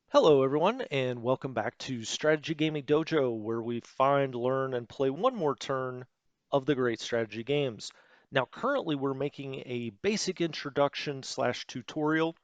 Hello, everyone, and welcome back to Strategy Gaming Dojo, where we find, learn, and play one more turn of the great strategy games. Now, currently, we're making a basic introduction slash tutorial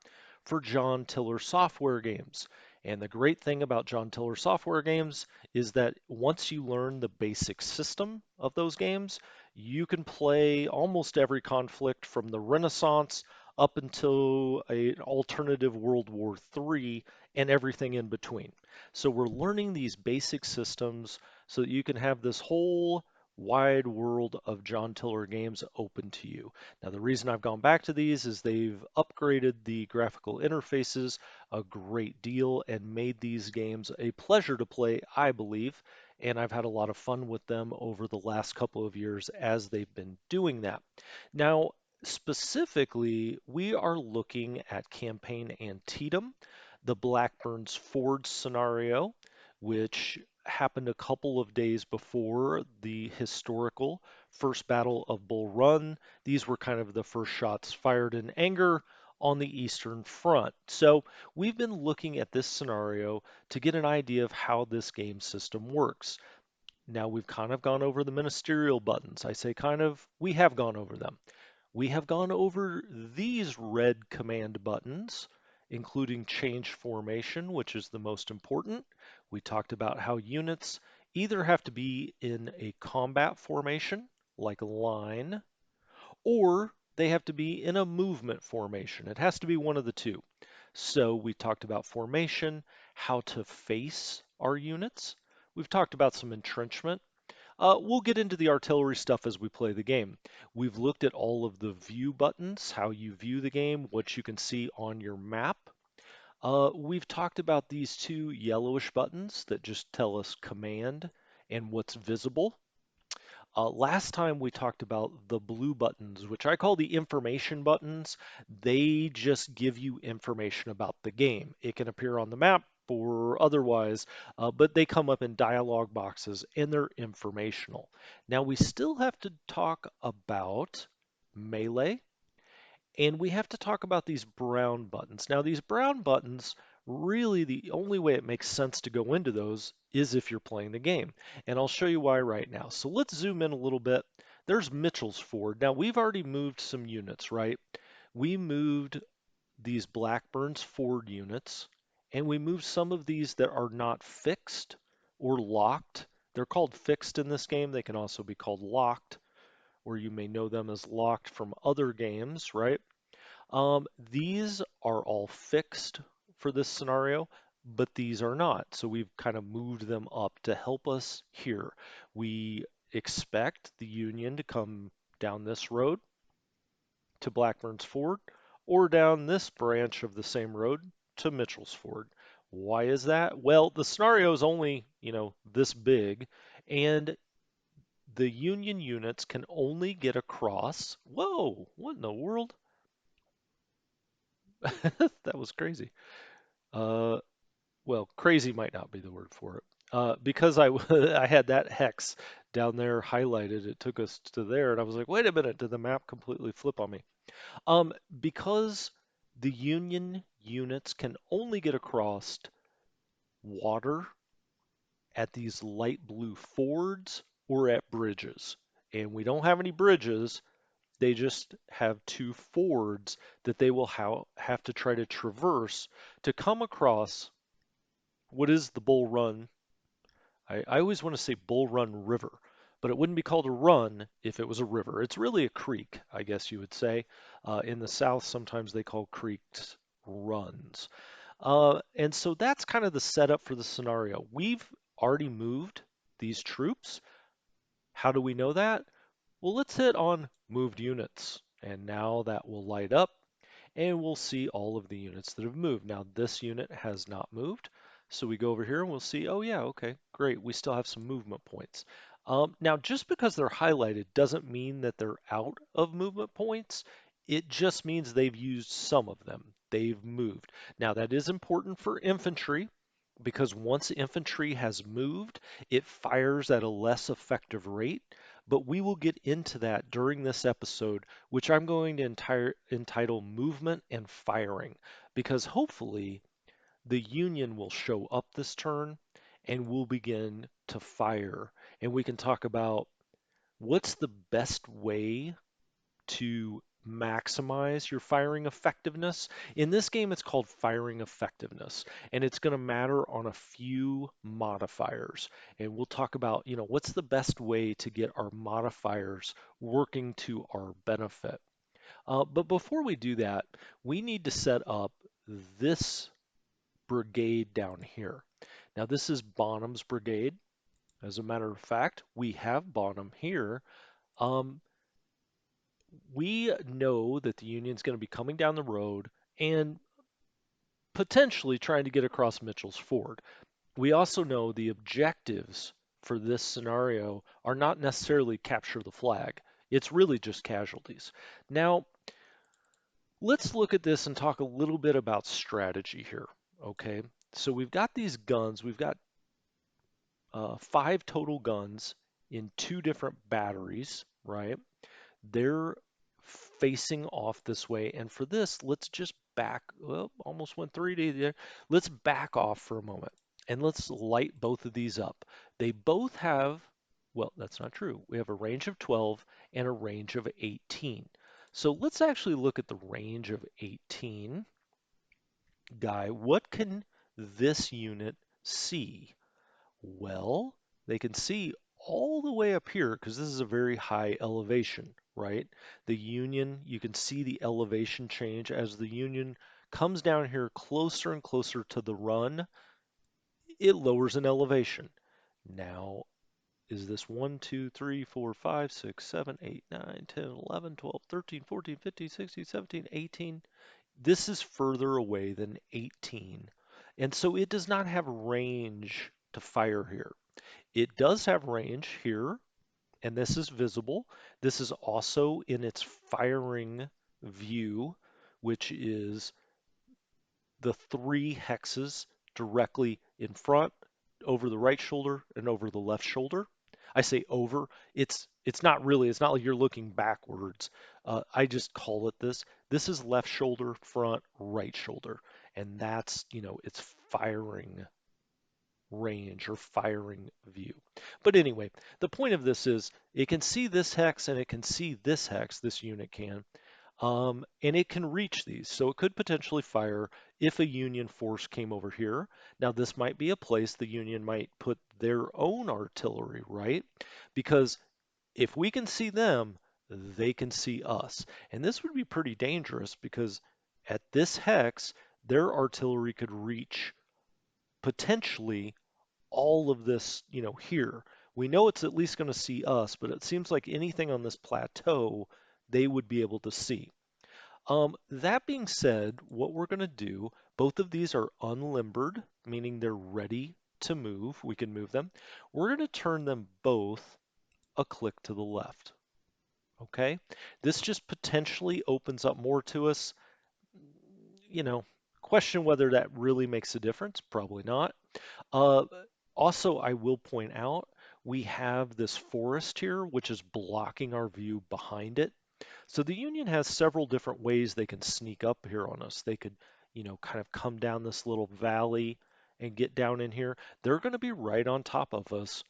for John Tiller software games. And the great thing about John Tiller software games is that once you learn the basic system of those games, you can play almost every conflict from the Renaissance up until an alternative World War III and everything in between. So we're learning these basic systems so that you can have this whole wide world of John Tiller games open to you. Now, the reason I've gone back to these is they've upgraded the graphical interfaces a great deal and made these games a pleasure to play, I believe. And I've had a lot of fun with them over the last couple of years as they've been doing that. Now, specifically, we are looking at campaign Antietam, the Blackburn's Ford scenario, which happened a couple of days before the historical First Battle of Bull Run. These were kind of the first shots fired in anger on the Eastern Front. So we've been looking at this scenario to get an idea of how this game system works. Now we've kind of gone over the ministerial buttons. I say kind of, we have gone over them. We have gone over these red command buttons, including change formation, which is the most important. We talked about how units either have to be in a combat formation, like a line, or they have to be in a movement formation. It has to be one of the two. So we talked about formation, how to face our units. We've talked about some entrenchment. We'll get into the artillery stuff as we play the game. We've looked at all of the view buttons, how you view the game, what you can see on your map. We've talked about these two yellowish buttons that just tell us command and what's visible. Last time we talked about the blue buttons, which I call the information buttons. They just give you information about the game. It can appear on the map or otherwise, but they come up in dialog boxes and they're informational. Now we still have to talk about melee and we have to talk about these brown buttons. Now, these brown buttons, really the only way it makes sense to go into those is if you're playing the game. And I'll show you why right now. So let's zoom in a little bit. There's Mitchell's Ford. Now, we've already moved some units, right? We moved these Blackburn's Ford units, and we moved some of these that are not fixed or locked. They're called fixed in this game. They can also be called locked, or you may know them as locked from other games, right? These are all fixed for this scenario, but these are not. So we've kind of moved them up to help us here. We expect the Union to come down this road to Blackburn's Ford or down this branch of the same road to Mitchell's Ford. Why is that? Well, the scenario is only, this big, and the Union units can only get across. Whoa, what in the world? That was crazy. Uh, well, crazy might not be the word for it. Because I had that hex down there highlighted, it took us to there, and I was like, wait a minute, did the map completely flip on me? Because the Union units can only get across water at these light blue fords or at bridges. And we don't have any bridges, they just have two fords that they will have to try to traverse to come across what is the Bull Run. I always want to say Bull Run River, but it wouldn't be called a run if it was a river. It's really a creek, I guess you would say. In the South, sometimes they call creeks runs. And so that's kind of the setup for the scenario. We've already moved these troops. How do we know that? Well, let's hit on moved units. And now that will light up and we'll see all of the units that have moved. Now this unit has not moved. So we go over here and we'll see, oh yeah, okay, great. We still have some movement points. Now, just because they're highlighted doesn't mean that they're out of movement points. It just means they've used some of them. They've moved. Now, that is important for infantry because once infantry has moved, it fires at a less effective rate. But we will get into that during this episode, which I'm going to entitle Movement and Firing, because hopefully the Union will show up this turn and we'll begin to fire. And we can talk about what's the best way to maximize your firing effectiveness. In this game, it's called firing effectiveness, and it's going to matter on a few modifiers. And we'll talk about, what's the best way to get our modifiers working to our benefit. But before we do that, we need to set up this brigade down here. Now, this is Bonham's brigade. As a matter of fact, we have Bonham here. Um, we know that the Union's going to be coming down the road and potentially trying to get across Mitchell's Ford. We also know the objectives for this scenario are not necessarily capture the flag. It's really just casualties. Now, let's look at this and talk a little bit about strategy here. Okay, so we've got these guns. We've got 5 total guns in 2 different batteries, right? They're facing off this way. And for this, let's just back, well, almost went 3D there. Let's back off for a moment and let's light both of these up. They both have, well, that's not true. We have a range of 12 and a range of 18. So let's actually look at the range of 18. Guy, what can this unit see? Well, they can see all the way up here because this is a very high elevation, right? The Union, you can see the elevation change as the Union comes down here closer and closer to the run, it lowers in elevation. Now, is this 1, 2, 3, 4, 5, 6, 7, 8, 9, 10, 11, 12, 13, 14, 15, 16, 17, 18? This is further away than 18. And so it does not have range to fire here. It does have range here, and this is visible. This is also in its firing view, which is the 3 hexes directly in front, over the right shoulder, and over the left shoulder. I say over. It's not really. It's not like you're looking backwards. I just call it this. This is left shoulder, front, right shoulder, and that's its firing range or firing view. But anyway, the point of this is it can see this hex and it can see this hex, this unit can, and it can reach these. So it could potentially fire if a Union force came over here. Now this might be a place the Union might put their own artillery, right? Because if we can see them, they can see us. And this would be pretty dangerous because at this hex, their artillery could reach potentially all of this, here. We know it's at least going to see us, but it seems like anything on this plateau, they would be able to see. That being said, what we're going to do, both of these are unlimbered, meaning they're ready to move. We can move them. We're going to turn them both a click to the left. Okay? This just potentially opens up more to us. You know, question whether that really makes a difference. Probably not. Uh, Also, I will point out we have this forest here, which is blocking our view behind it. So the Union has several different ways they can sneak up here on us. They could, kind of come down this little valley and get down in here. They're going to be right on top of us,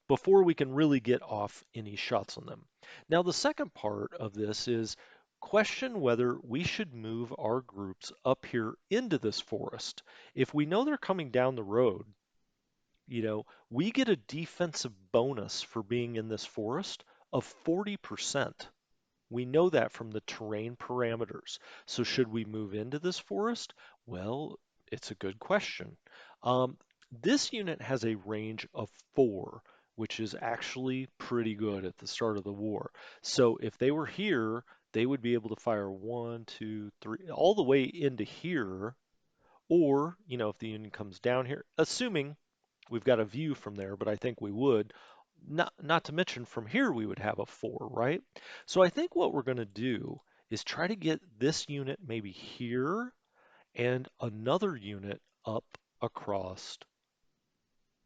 before we can really get off any shots on them. Now, the second part of this is question whether we should move our groups up here into this forest. If we know they're coming down the road, we get a defensive bonus for being in this forest of 40%. We know that from the terrain parameters. So should we move into this forest? Well, it's a good question. This unit has a range of 4, which is actually pretty good at the start of the war. So if they were here, they would be able to fire 1, 2, 3, all the way into here. Or, if the Union comes down here, assuming we've got a view from there, but I think we would. Not to mention from here we would have a 4, right? So I think what we're going to do is try to get this unit maybe here and another unit up across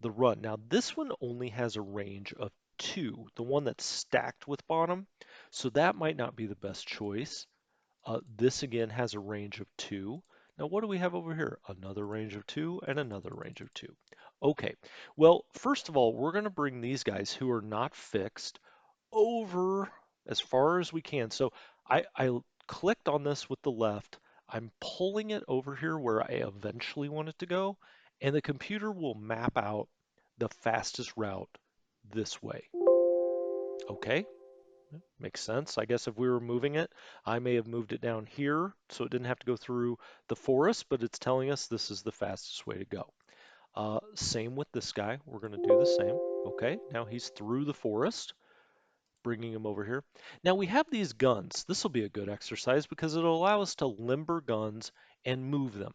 the run. Now this one only has a range of 2, the one that's stacked with bottom, so that might not be the best choice. This again has a range of 2. Now, what do we have over here? Another range of 2 and another range of 2. Okay, well, first of all, we're going to bring these guys who are not fixed over as far as we can. So I clicked on this with the left. I'm pulling it over here where I eventually want it to go, and the computer will map out the fastest route this way. Okay, makes sense. I guess if we were moving it, I may have moved it down here so it didn't have to go through the forest, but it's telling us this is the fastest way to go. Same with this guy. We're going to do the same. Okay, now he's through the forest, bringing him over here. Now we have these guns. This will be a good exercise because it'll allow us to limber guns and move them.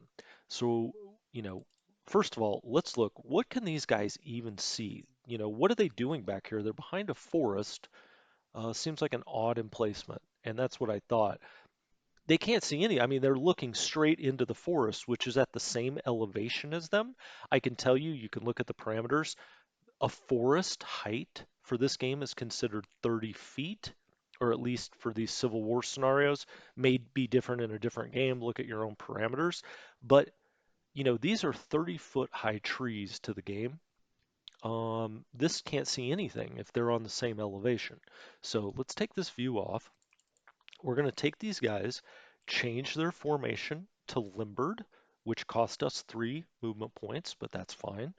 So, you know, first of all, let's look. What can these guys even see? What are they doing back here? They're behind a forest. Seems like an odd emplacement, and that's what I thought. They can't see any. I mean, they're looking straight into the forest, which is at the same elevation as them. I can tell you, you can look at the parameters. A forest height for this game is considered 30 feet, or at least for these Civil War scenarios. May be different in a different game. Look at your own parameters. But, these are 30-foot high trees to the game. This can't see anything if they're on the same elevation. So let's take this view off. We're going to take these guys, change their formation to limbered, which cost us 3 movement points, but that's fine.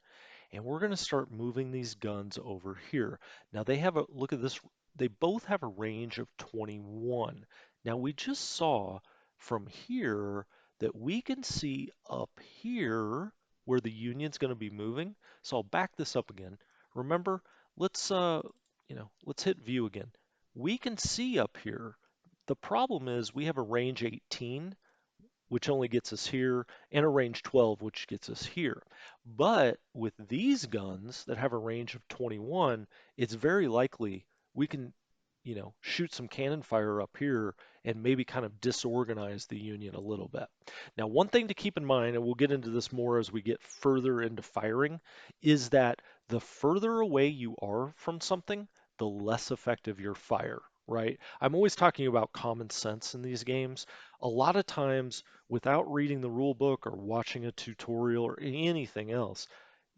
And we're going to start moving these guns over here. Now they have look at this, they both have a range of 21. Now we just saw from here that we can see up here where the Union's going to be moving. So I'll back this up again. Remember, let's let's hit view again. We can see up here. The problem is we have a range 18, which only gets us here, and a range 12, which gets us here. But with these guns that have a range of 21, it's very likely we can, shoot some cannon fire up here and maybe kind of disorganize the Union a little bit. Now, one thing to keep in mind, and we'll get into this more as we get further into firing, is that the further away you are from something, the less effective your fire, right? I'm always talking about common sense in these games. A lot of times, without reading the rule book or watching a tutorial or anything else,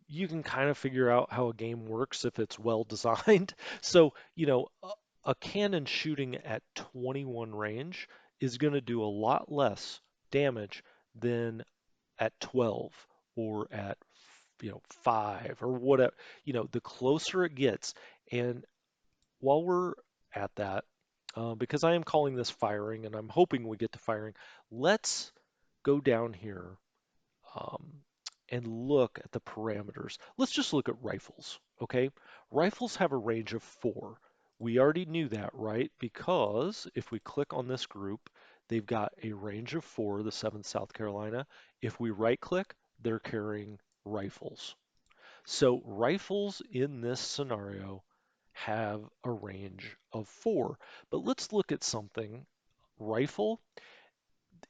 you can kind of figure out how a game works if it's well designed. So, a cannon shooting at 21 range is going to do a lot less damage than at 12 or at 5 or whatever. The closer it gets. And while we're at that, because I am calling this firing and I'm hoping we get to firing, let's go down here um, and look at the parameters. Let's just look at rifles, okay? Rifles have a range of 4. We already knew that, right? Because if we click on this group, they've got a range of 4, the 7th South Carolina. If we right click, they're carrying rifles. So rifles in this scenario have a range of 4. But let's look at something. Rifle,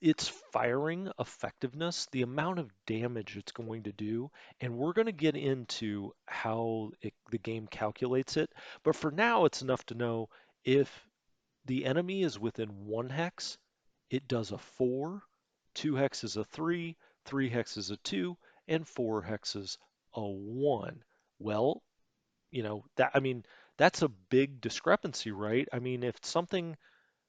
its firing effectiveness, the amount of damage it's going to do, and we're going to get into how the game calculates it. But for now, it's enough to know if the enemy is within 1 hex, it does a 4, 2 hex is a 3, 3 hex is a 2, and 4 hex is a 1. Well, I mean, that's a big discrepancy, right? I mean, if something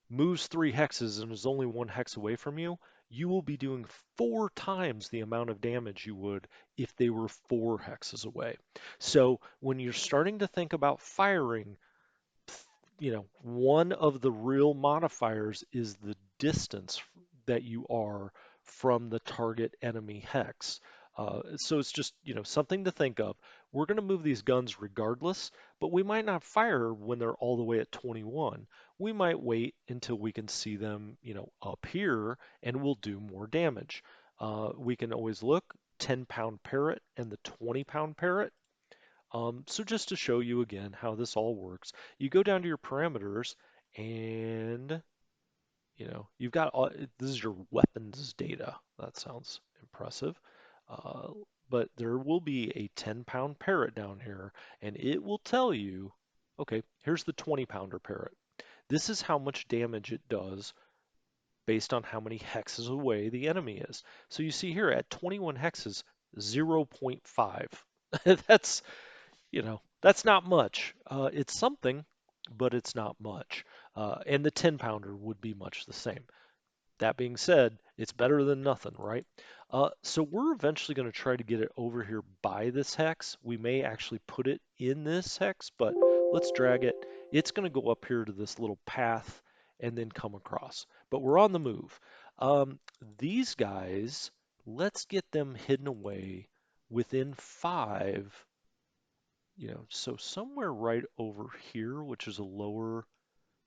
moves 3 hexes and is only 1 hex away from you, you will be doing 4 times the amount of damage you would if they were 4 hexes away. So when you're starting to think about firing, one of the real modifiers is the distance that you are from the target enemy hex. So it's just, something to think of. We're going to move these guns regardless, but we might not fire when they're all the way at 21. We might wait until we can see them, up here, and we'll do more damage. We can always look 10-pound parrot and the 20-pound parrot. So just to show you again how this all works, you go down to your parameters and you've got this is your weapons data. That sounds impressive. Uh, but there will be a 10-pound parrot down here and it will tell you, okay, here's the 20-pounder parrot. This is how much damage it does based on how many hexes away the enemy is. So you see here at 21 hexes, 0.5. That's, that's not much. It's something, but it's not much. And the 10 pounder would be much the same. That being said, it's better than nothing, right? So we're eventually going to try to get it over here by this hex. We may actually put it in this hex, but let's drag it. It's going to go up here to this little path and then come across. But we're on the move. These guys, let's get them hidden away within 5, so somewhere right over here, which is a lower,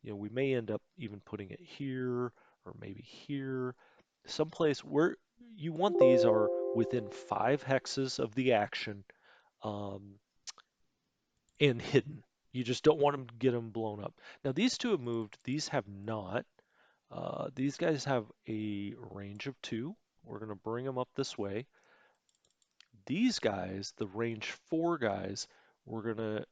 we may end up even putting it here or maybe here. Someplace where you want these are within 5 hexes of the action, um, and hidden. You just don't want them to get them blown up. Now these two have moved. These have not. These guys have a range of 2. We're going to bring them up this way. These guys, the range 4 guys, we're going to,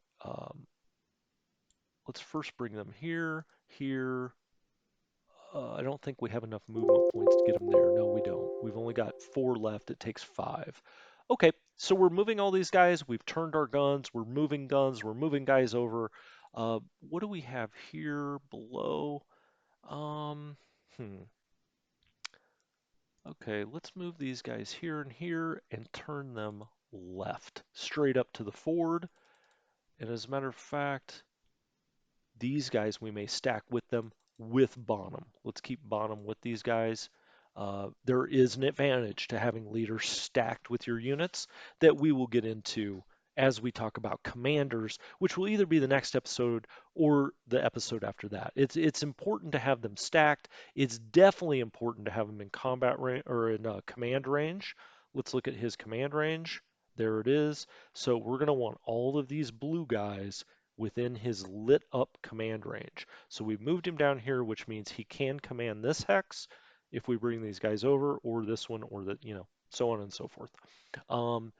let's first bring them here, here. I don't think we have enough movement points to get them there. No, we don't. We've only got 4 left. It takes 5. Okay, so we're moving all these guys. We've turned our guns. We're moving guns. We're moving guys over. What do we have here below? Um, hmm. Okay, let's move these guys here and here and turn them left, straight up to the ford. And as a matter of fact, these guys we may stack with them with Bonham. Let's keep Bonham with these guys. There is an advantage to having leaders stacked with your units that we will get into as we talk about commanders, which will either be the next episode or the episode after that. It's important to have them stacked. It's definitely important to have them in combat range or in command range. Let's look at his command range. There it is. So we're going to want all of these blue guys within his lit up command range. So we've moved him down here, which means he can command this hex if we bring these guys over, or this one, or the, so on and so forth. Um,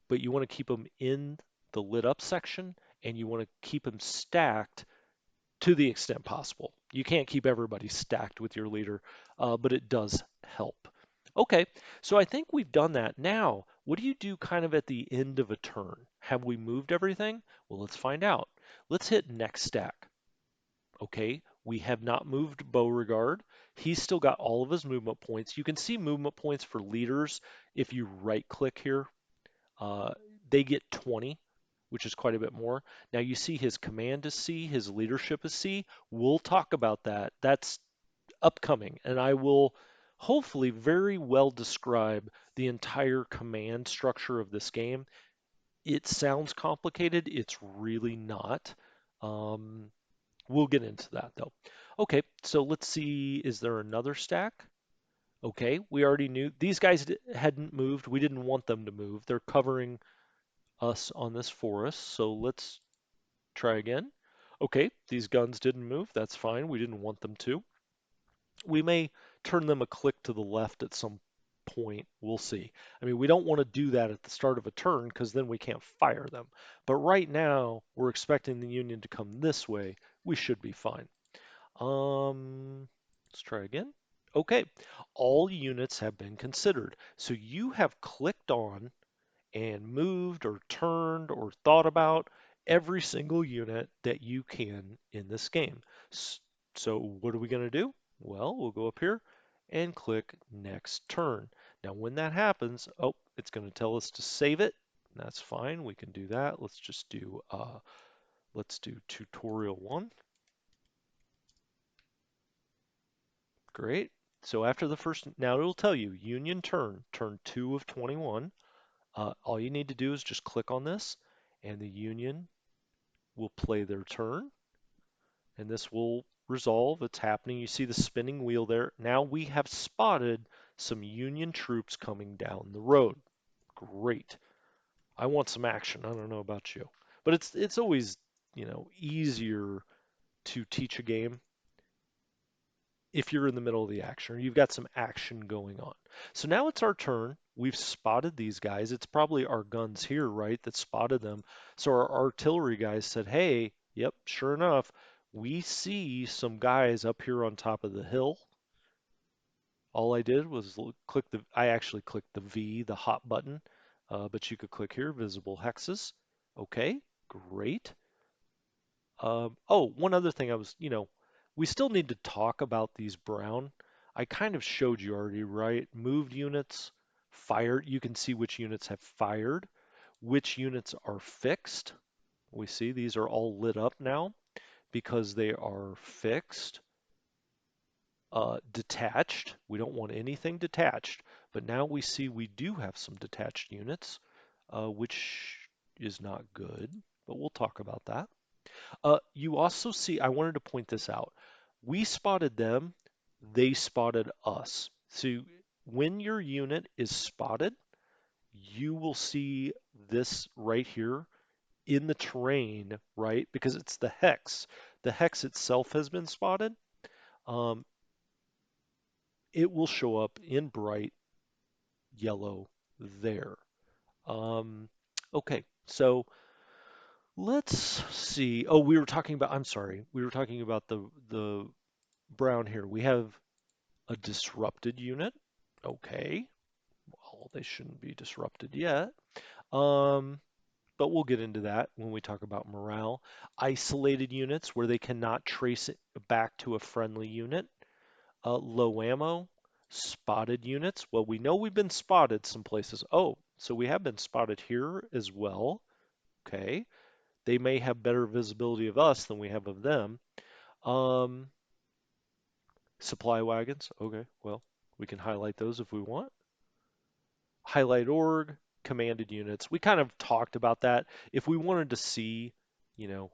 but you want to keep them in the lit up section, and you want to keep them stacked to the extent possible. You can't keep everybody stacked with your leader, but it does help. Okay, so I think we've done that. Now, what do you do kind of at the end of a turn? Have we moved everything? Well, let's find out. Let's hit next stack. Okay, we have not moved Beauregard. He's still got all of his movement points. You can see movement points for leaders if you right click here. Uh, they get 20, which is quite a bit more. Now you see his command is C, his leadership is C. We'll talk about that. That's upcoming, and I will hopefully very well describe the entire command structure of this game. It sounds complicated. It's really not. Um, we'll get into that though. Okay, so let's see. Is there another stack? Okay, we already knew these guys hadn't moved. We didn't want them to move. They're covering us on this forest. So let's try again. Okay, these guns didn't move. That's fine. We didn't want them to. We may turn them a click to the left at some point. We'll see. I mean, we don't want to do that at the start of a turn because then we can't fire them. But right now, we're expecting the Union to come this way. We should be fine. Let's try again. Okay, all units have been considered. So you have clicked on and moved or turned or thought about every single unit that you can in this game. So what are we going to do? Well, we'll go up here and click next turn. Now when that happens, oh, it's going to tell us to save it. That's fine. We can do that. Let's do tutorial 1. Great. So after the first, now it'll tell you Union turn 2 of 21. All you need to do is just click on this and the Union will play their turn, and this will resolve. It's happening. You see the spinning wheel there. Now we have spotted some Union troops coming down the road. Great. I want some action. I don't know about you, but it's always, easier to teach a game if you're in the middle of the action or you've got some action going on. So now it's our turn. We've spotted these guys. It's probably our guns here, right, that spotted them. So our artillery guys said, hey, yep, sure enough, we see some guys up here on top of the hill. All I did was I actually clicked the V, the hot button, but you could click here, visible hexes. Okay, great. Oh, one other thing we still need to talk about these brown. I kind of showed you already, right? Moved units, fired. You can see which units have fired, which units are fixed. We see these are all lit up now because they are fixed. Detached, we don't want anything detached, but now we see we do have some detached units, which is not good, but we'll talk about that. You also see, I wanted to point this out. We spotted them, they spotted us. So when your unit is spotted, you will see this right here in the terrain, right? Because it's the hex. The hex itself has been spotted. Um, it will show up in bright yellow there. Um, okay, so let's see. Oh, I'm sorry, we were talking about the brown here. We have a disrupted unit. Okay, well, they shouldn't be disrupted yet. Um, but we'll get into that when we talk about morale. Isolated units where they cannot trace it back to a friendly unit. Low ammo, spotted units. Well, we know we've been spotted some places. Oh, so we have been spotted here as well. Okay. They may have better visibility of us than we have of them. Um, Supply wagons. Okay, well, we can highlight those if we want. Highlight org, commanded units. We kind of talked about that. If we wanted to see,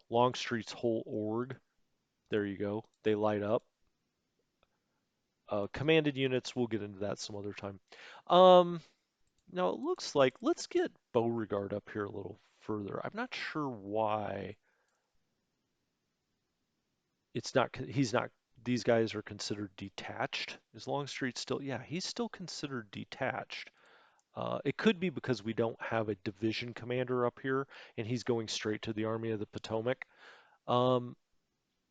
Longstreet's whole org, there you go. They light up. Commanded units, we'll get into that some other time. Um, Now it looks like let's get Beauregard up here a little further. I'm not sure why he's not, these guys are considered detached. Is Longstreet still, yeah, he's still considered detached. It could be because we don't have a division commander up here and he's going straight to the Army of the Potomac. Um,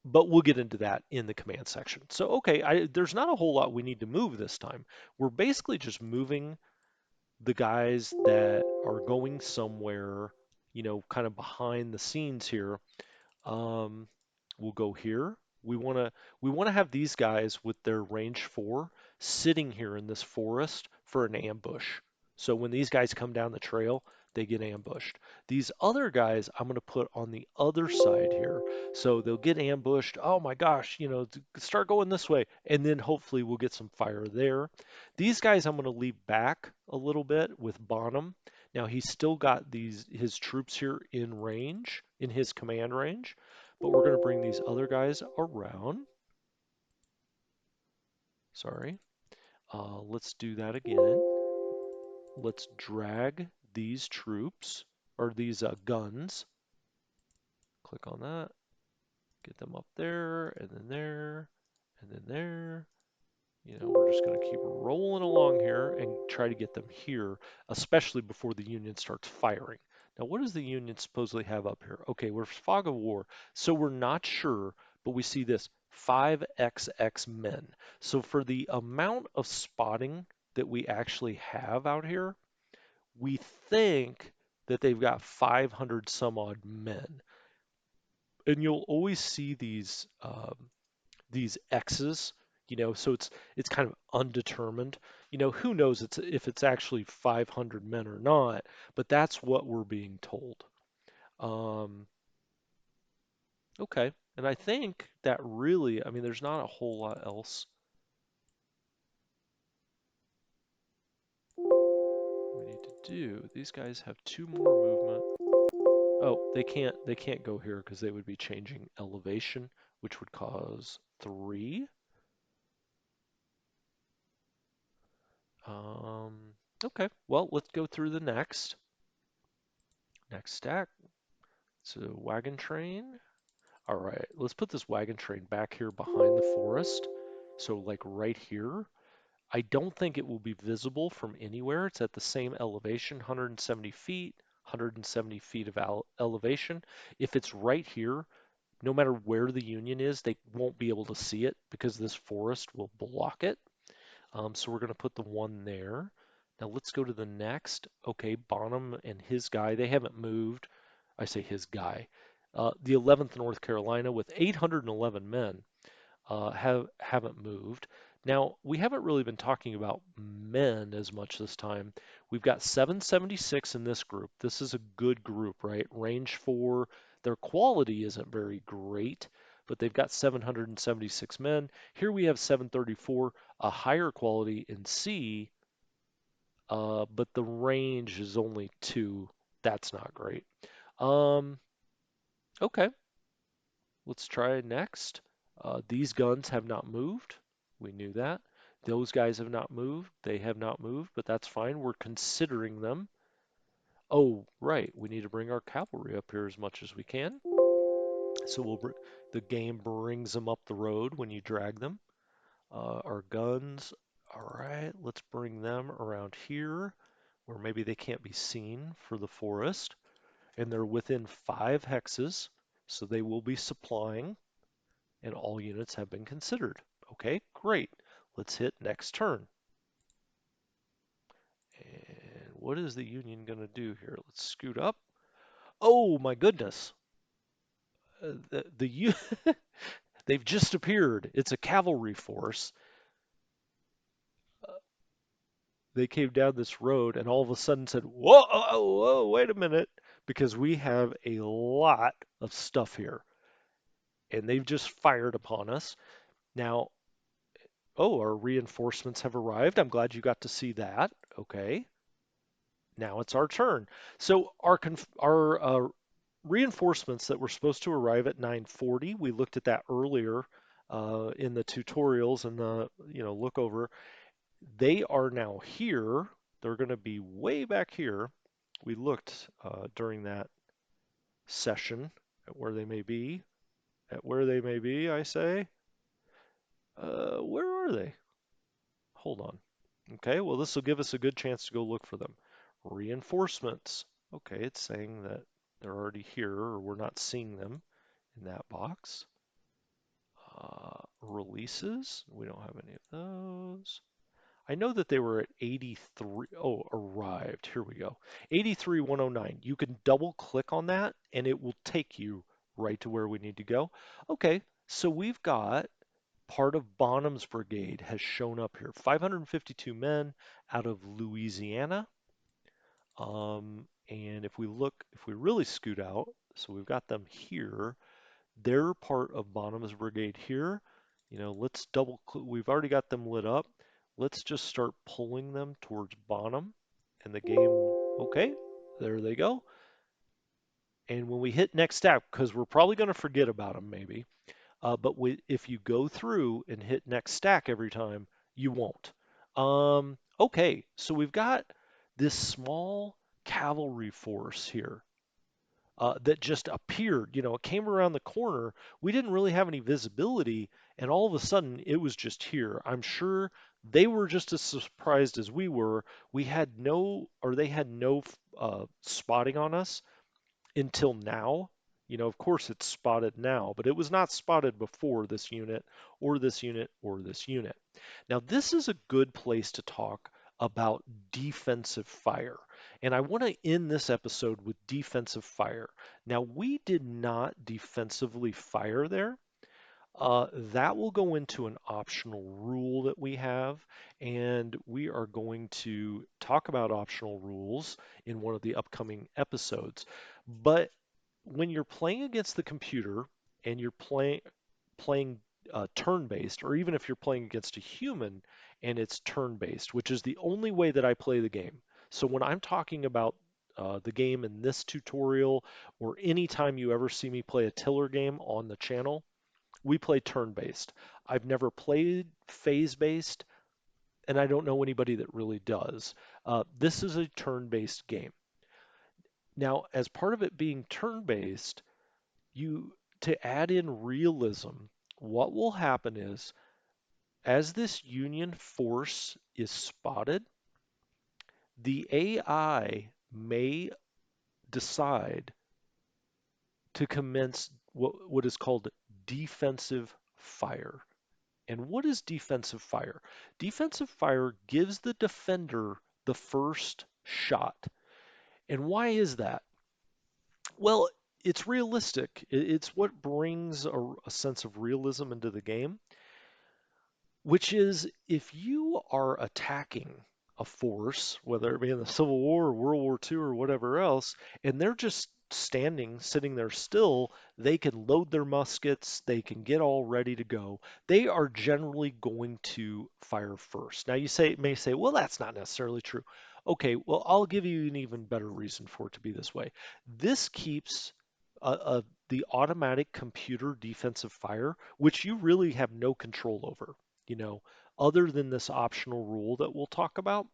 but we'll get into that in the command section. So, okay, there's not a whole lot we need to move this time. We're basically just moving the guys that are going somewhere, kind of behind the scenes here. Um, we'll go here. We want to we want to have these guys with their range 4 sitting here in this forest for an ambush. So when these guys come down the trail, they get ambushed. These other guys I'm going to put on the other side here. So they'll get ambushed. Oh my gosh, start going this way. And then hopefully we'll get some fire there. These guys I'm going to leave back a little bit with Bonham. Now he's still got his troops here in range, in his command range, but we're going to bring these other guys around. Sorry. Let's do that again. Let's drag these troops, or these guns. Click on that. Get them up there, and then there, and then there. We're just going to keep rolling along here and try to get them here, especially before the Union starts firing. Now, what does the Union supposedly have up here? Okay, we're fog of war, so we're not sure, but we see this 5XX men. So for the amount of spotting that we actually have out here, we think that they've got 500 some odd men. And you'll always see these X's, so it's kind of undetermined. Who knows if it's actually 500 men or not, but that's what we're being told. Um, okay, and I think that really, I mean, there's not a whole lot else we need to do. These guys have 2 more movement. Oh, they can't go here because they would be changing elevation, which would cause 3. Um, okay, well, let's go through the next stack. So wagon train. All right, let's put this wagon train back here behind the forest. So like right here. I don't think it will be visible from anywhere. It's at the same elevation, 170 feet, 170 feet of elevation. If it's right here, no matter where the Union is, they won't be able to see it because this forest will block it. So we're going to put the one there. Now let's go to the next. Okay, Bonham and his guy, they haven't moved. I say his guy. The 11th North Carolina with 811 men haven't moved. Now, we haven't really been talking about men as much this time. We've got 776 in this group. This is a good group, right? Range 4. Their quality isn't very great, but they've got 776 men. Here we have 734, a higher quality in C, but the range is only 2. That's not great. Um, okay, let's try next. These guns have not moved. We knew that. Those guys have not moved. They have not moved, but that's fine. We're considering them. Oh, right. We need to bring our cavalry up here as much as we can. So the game brings them up the road when you drag them. Our guns. All right, let's bring them around here where maybe they can't be seen for the forest. And they're within 5 hexes, so they will be supplying, and all units have been considered. Okay, great. Let's hit next turn. And what is the Union going to do here? Let's scoot up. Oh my goodness. The they've just appeared. It's a cavalry force. They came down this road and all of a sudden said, "Whoa, whoa, whoa, wait a minute," because we have a lot of stuff here, and they've just fired upon us. Now, oh, our reinforcements have arrived. I'm glad you got to see that. Okay. Now it's our turn. So our reinforcements that were supposed to arrive at 9:40, we looked at that earlier in the tutorials and the look over. They are now here. They're going to be way back here. We looked during that session at where they may be. At where they may be, I say. Where are they? Hold on. Okay, well, this will give us a good chance to go look for them. Reinforcements. Okay, it's saying that they're already here or we're not seeing them in that box. Releases. We don't have any of those. I know that they were at 83. Oh, arrived. Here we go. 83,109. You can double click on that and it will take you right to where we need to go. Okay, so we've got part of Bonham's brigade has shown up here. 552 men out of Louisiana. And if we look, if we really scoot out, so we've got them here. They're part of Bonham's brigade here. Let's we've already got them lit up. Let's just start pulling them towards Bonham. And the game, okay, there they go. And when we hit next step, because we're probably going to forget about them maybe, but if you go through and hit next stack every time, you won't. Okay, so we've got this small cavalry force here that just appeared. It came around the corner. We didn't really have any visibility, and all of a sudden it was just here. I'm sure they were just as surprised as we were. We had no, or they had no spotting on us until now. Of course it's spotted now, but it was not spotted before this unit or this unit or this unit. Now, this is a good place to talk about defensive fire. And I want to end this episode with defensive fire. Now, we did not defensively fire there. That will go into an optional rule that we have, and we are going to talk about optional rules in one of the upcoming episodes. But when you're playing against the computer and you're playing turn-based, or even if you're playing against a human and it's turn-based, which is the only way that I play the game. So when I'm talking about the game in this tutorial, or anytime you ever see me play a tiller game on the channel, we play turn-based. I've never played phase-based, and I don't know anybody that really does. This is a turn-based game. Now, as part of it being turn-based, to add in realism, what will happen is as this Union force is spotted, the AI may decide to commence what is called defensive fire. And what is defensive fire? Defensive fire gives the defender the first shot. And why is that? Well, it's realistic. It's what brings a sense of realism into the game, which is if you are attacking a force, whether it be in the Civil War or World War II or whatever else, and they're just standing, sitting there still, they can load their muskets, they can get all ready to go. They are generally going to fire first. Now may say, well, that's not necessarily true. Okay, well, I'll give you an even better reason for it to be this way. This keeps the automatic computer defensive fire, which you really have no control over, you know, other than this optional rule that we'll talk about.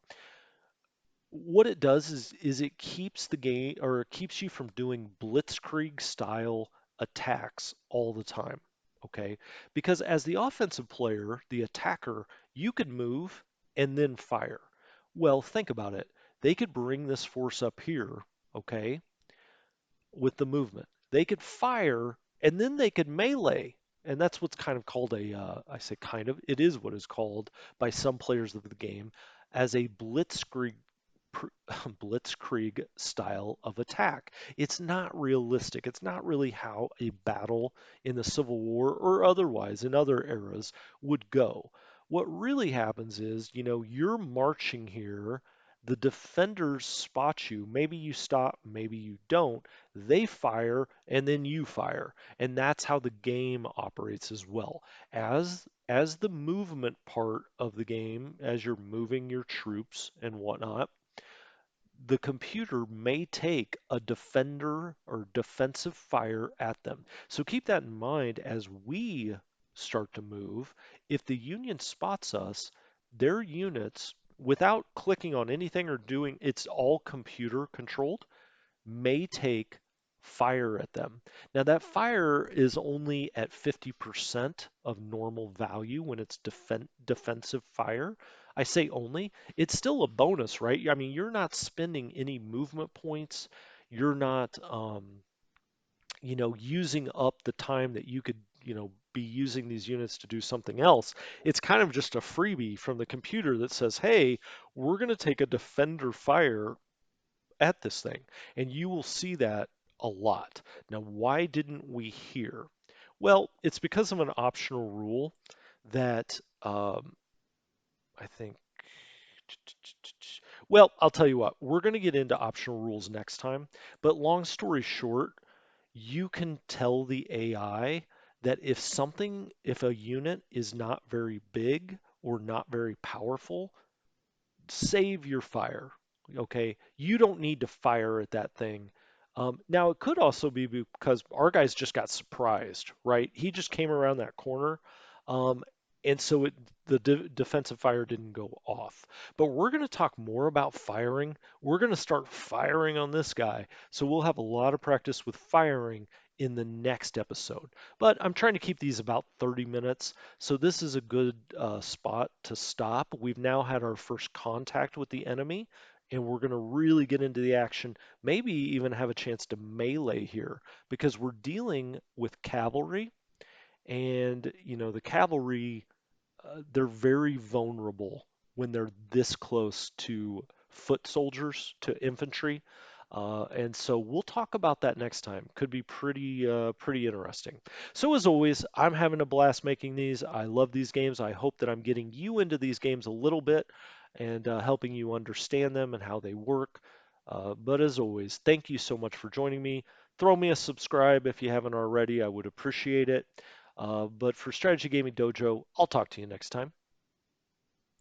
What it does is it keeps the game, or it keeps you from doing blitzkrieg style attacks all the time. Okay? Because as the offensive player, the attacker, you could move and then fire. Well, think about it. They could bring this force up here, okay, with the movement. They could fire and then they could melee. And that's what's kind of called I say kind of, it is what is called by some players of the game as a blitzkrieg style of attack. It's not realistic. It's not really how a battle in the Civil War or otherwise in other eras would go. What really happens is, you're marching here, the defenders spot you. Maybe you stop, maybe you don't. They fire, and then you fire. And that's how the game operates as well. As the movement part of the game, as you're moving your troops and whatnot, the computer may take a defender or defensive fire at them. So keep that in mind as we start to move. If the Union spots us, their units, without clicking on anything or doing, it's all computer controlled, may take fire at them. Now, that fire is only at 50% of normal value when it's defensive fire. I say only, it's still a bonus, right? I mean, you're not spending any movement points. You're not, using up the time that you could, be using these units to do something else. It's kind of just a freebie from the computer that says, hey, we're going to take a defender fire at this thing. And you will see that a lot. Now, why didn't we here? Well, it's because of an optional rule that I think. Well, I'll tell you what, we're going to get into optional rules next time. But long story short, you can tell the AI that if a unit is not very big or not very powerful, save your fire. Okay, you don't need to fire at that thing. Now it could also be because our guys just got surprised, right? He just came around that corner, um, and so the defensive fire didn't go off. But we're going to talk more about firing. We're going to start firing on this guy, so we'll have a lot of practice with firing in the next episode. But I'm trying to keep these about 30 minutes. So this is a good spot to stop. We've now had our first contact with the enemy, and we're going to really get into the action, maybe even have a chance to melee here, because we're dealing with cavalry, and the cavalry, they're very vulnerable when they're this close to foot soldiers, to infantry. And so we'll talk about that next time. Could be pretty interesting. So as always, I'm having a blast making these. I love these games. I hope that I'm getting you into these games a little bit and helping you understand them and how they work. But as always, thank you so much for joining me. Throw me a subscribe if you haven't already. I would appreciate it. But for Strategy Gaming Dojo, I'll talk to you next time.